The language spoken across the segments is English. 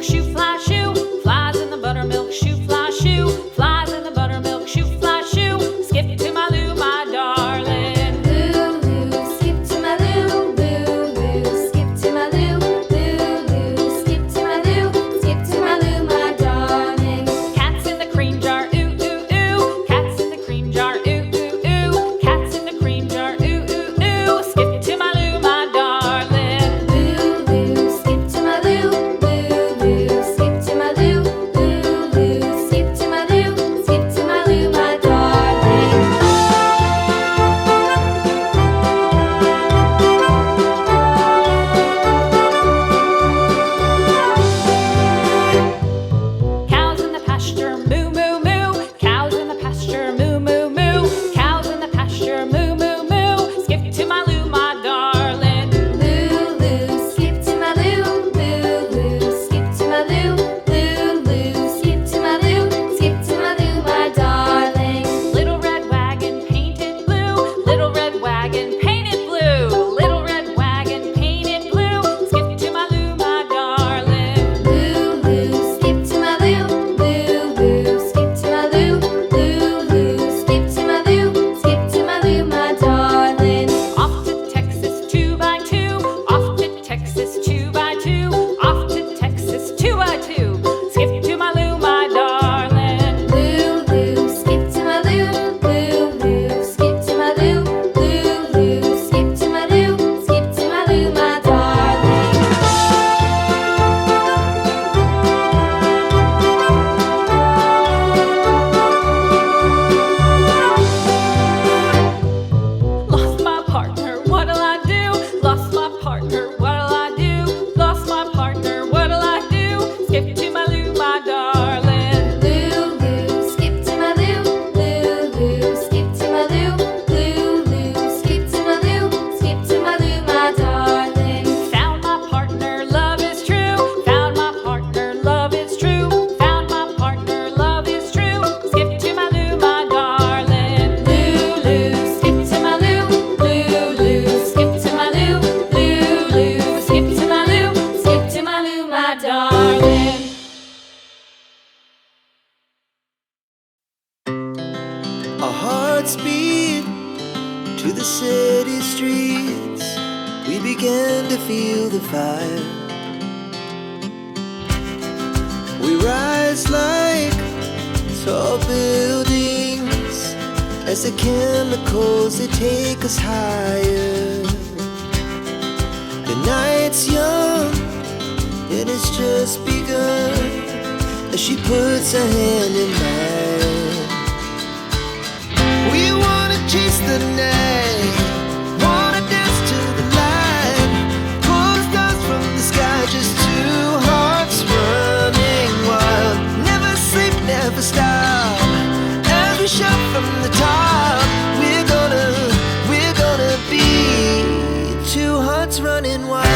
buttermilk shoe fly shoe. Flies in the buttermilk shoe fly shoe. Flies in the buttermilk shoe fly shoe. Skip to my Lou, my darling. Lou, skip to my Lou, Lou, skip to my Lou, Lou, skip to my Lou, skip to my Lou, my darling. Cats in the cream jar, ooh, ooh, ooh. Cats in the cream jar, ooh, ooh, ooh. Cats in the cream jar, ooh, ooh, ooh. Skip to my Lou, my darling. Lou, skip to my Lou, Lou, skip to my Lou, Lou, skip to my Lou, skip to my Lou, my darling. Cows in the pasture, moo, moo, moo. Cows in the pasture, moo, moo, moo. Cows in the pasture, moo, moo, moo. Skip to my Lou, my darling. Lou, skip to my Lou, Lou, skip to my Lou, Lou, skip to my Lou, skip to my Lou, my darling. Little red wagon painted blue. Little red wagon painted blue. Little red wagon painted blue. Skip to my Lou, my darling. Lou, skip to my Lou, Lou, skip to my Lou, Lou, skip to my Lou, skip to my Lou, my darling. Off to Texas 2x2. Off to Texas 2x2. Off to Texas 2x2. Skip to my Lou, my darling. Lou, skip to my Lou, Lou, skip to my Lou, Lou, skip to my Lou, skip to my Lou, my darling. Lost my partner, what'll I do? Lost my partner, what'll I do? Lost my partner, what'll I do? Skip to my Lou, my darling. Lou, skip to my Lou, Lou, skip to my Lou, Lou, skip to my Lou, skip to my Lou, my darling. Found my partner, love is true. Found my partner, love is true. Found my partner, love is true. Skip to my Lou, my darling. Lou, skip to my Lou. Lou, skip to my Lou. Lou, skip to my Lou. Skip to my Lou, my darling. Our hearts beat to the city streets. We began to feel the fire. We rise like tall buildings as the chemicals, they take us higher. The night's young and it's just begun as she puts her hand in mine. We wanna chase the night, wanna dance to the light, pull the stars from the sky, just two hearts running wild. Never sleep, never stop, as we shout from the top. We're gonna be two hearts running wild.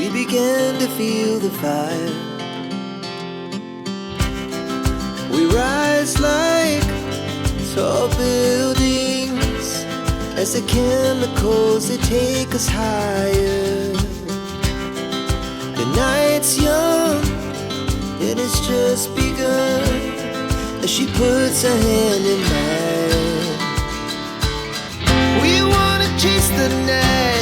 we began to feel the fire. We rise like tall buildings as the chemicals, they take us higher. The night's young, it has just begun as she puts her hand in mine. We wanna chase the night